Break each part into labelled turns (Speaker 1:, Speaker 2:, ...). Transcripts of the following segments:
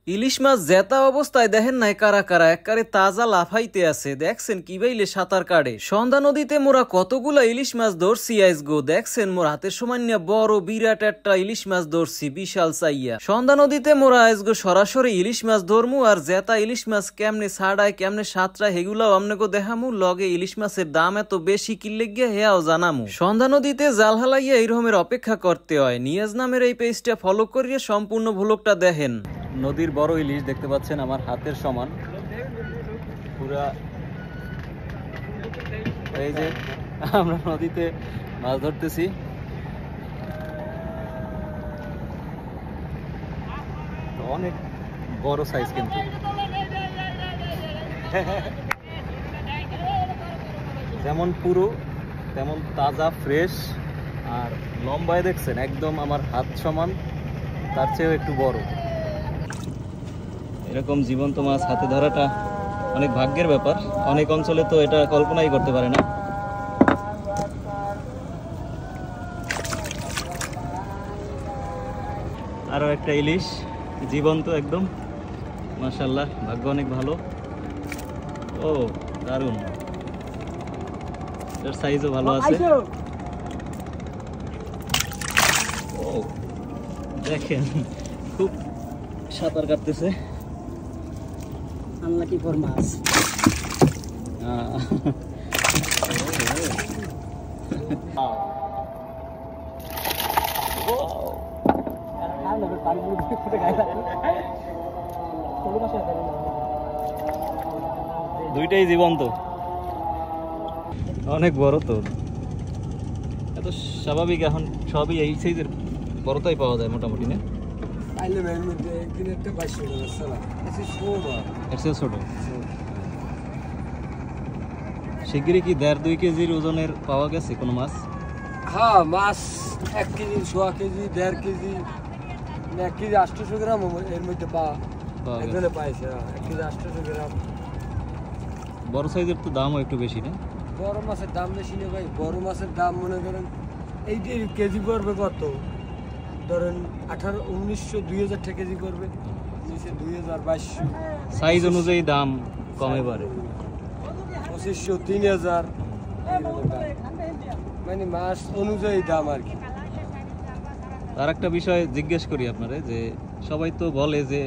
Speaker 1: ইলিশ মাছ জেতা অবস্থায় দেখেন নাই কারা কারা একবারে তাজা লাফাইতে আছে। দেখছেন কি বাইলে সাঁতার কাটে। সন্ধ্যা নদীতে মোরা কতগুলা ইলিশ মাছ ধরছি আইসগো। দেখছেন মোর হাতের সমান্য বড় বিরাট একটা ইলিশ মাছ ধরছি, বিশাল চাইয়া। সন্ধ্যা নদীতে মোরা আইসগো সরাসরি ইলিশ মাছ ধরমু, আর জেতা ইলিশ মাছ কেমনে ছাড়ায় কেমনে সাঁতরায় হেগুলাও আমনেগো দেখামু। লগে ইলিশ মাছের দাম এত বেশি কিনলে গিয়ে হেয়াও জানামু। সন্ধ্যা নদীতে জাল হালাইয়া এইরকমের অপেক্ষা করতে হয়। নিয়াজ নামের এই পেজটা ফলো করিয়ে সম্পূর্ণ ভ্লগটা দেখেন। নদীর বড় ইলিশ দেখতে পাচ্ছেন আমার হাতের সমান পুরা। এই যে আমরা নদীতে মাছ ধরতেছি, অনেক বড় সাইজ কিন্তু। যেমন পুরো তেমন তাজা ফ্রেশ, আর লম্বায় দেখছেন একদম আমার হাত সমান, তার চেয়েও একটু বড়। এরকম জীবন্ত মাছ হাতে ধরাটা অনেক ভাগ্যের ব্যাপার। অনেক অঞ্চলে তো এটা কল্পনাই করতে পারে না। আরো একটা ইলিশ জীবন্ত একদম, মাশাআল্লাহ, ভাগ্য অনেক ভালো। ও দারুণ, এর সাইজও ভালো আছে। ও দেখেন খুব সাঁতার কাটতেছে।
Speaker 2: আনলাকি ফর মাছ।
Speaker 1: দুইটাই জীবন্ত, অনেক বড় তো। এত স্বাভাবিক, এখন সবই এই সাইজের বড়টাই পাওয়া যায় মোটামুটি, না? ছোট শিগগিরই কি 1.5-2 কেজির ওজনের পাওয়া গেছে কোনো মাছ?
Speaker 2: হ্যাঁ, মাছ 1 কেজি, 1.5 কেজি, 1.5 কেজি, 1 কেজি 800 গ্রাম এর মধ্যে পাইছে। 1 কেজি 800 গ্রাম।
Speaker 1: বড় সাইজের তো দামও একটু বেশি, না?
Speaker 2: বড় মাছের দাম বেশি না ভাই। বড় মাছের দাম মনে করেন এই যে কেজি পড়বে কত, ধরেন 1800-2000 টাকা কেজি পড়বে, নিচে 2000-2200।
Speaker 1: সাইজ অনুযায়ী দাম কমে বাড়ে।
Speaker 2: 2500-3000, মানে মাছ অনুযায়ী দাম আর কি।
Speaker 1: আর একটা বিষয় জিজ্ঞেস করি আপনারে, যে সবাই তো বলে যে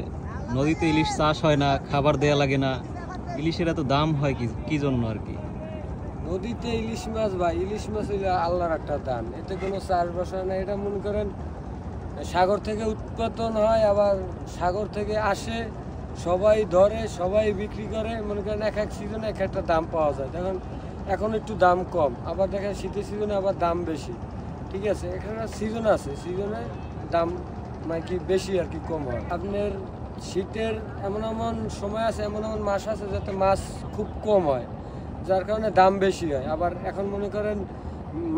Speaker 1: নদীতে ইলিশ চাষ হয় না, খাবার দেয়া লাগে না, ইলিশের এত দাম হয় কি জন্য আর কি?
Speaker 2: নদীতে ইলিশ মাছ ভাই, ইলিশ মাছ হইলে আল্লাহর একটা দান। এতে কোনো চাষবাস হয় না। এটা মনে করেন সাগর থেকে উৎপাদন হয়, আবার সাগর থেকে আসে, সবাই ধরে, সবাই বিক্রি করে। মনে করেন এক এক সিজনে এক একটা দাম পাওয়া যায়। এখন একটু দাম কম, আবার দেখেন শীতের সিজনে আবার দাম বেশি। ঠিক আছে, এখানে সিজন আছে, সিজনে দাম মানে কি বেশি আর কি কম হয়। আপনার শীতের এমন এমন সময় আছে, এমন এমন মাস আছে যাতে মাছ খুব কম হয়, যার কারণে দাম বেশি হয়। আবার এখন মনে করেন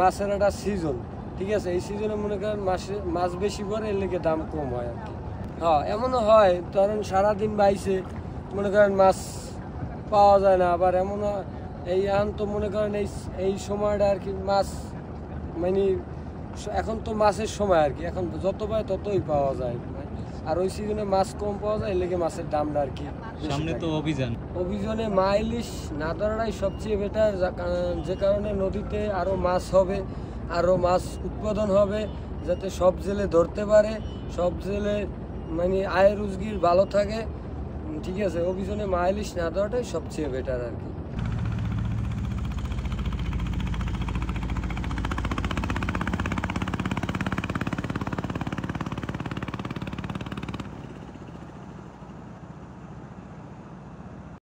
Speaker 2: মাছের একটা সিজন, ঠিক আছে, এই সিজনে মনে করেন মাছ বেশি পড়ে, এর লেগে দাম কম হয় আর কি। হ্যাঁ, এমনও হয় ধরেন সারাদিন বাইছে, মনে করেন মাছ পাওয়া যায় না। আবার এমনও এই এখন তো মনে করেন এই সময়টা আর কি মাছ, মানে এখন তো মাছের সময় আর কি, এখন যত পায় ততই পাওয়া যায়। আর ওই সিজনে মাছ কম পাওয়া যায়, এর লেগে মাছের দামটা আর কি।
Speaker 1: সামনে তো
Speaker 2: অভিযানে মা ইলিশ না ধরাটাই সবচেয়ে বেটার, যে কারণে নদীতে আরও মাছ হবে, আরও মাছ উৎপাদন হবে, যাতে সব জেলে ধরতে পারে, সব জেলে মানে আয় রোজগার ভালো থাকে। ঠিক আছে, অভিযানে মা ইলিশ না ধরাটাই সবচেয়ে বেটার আর কি।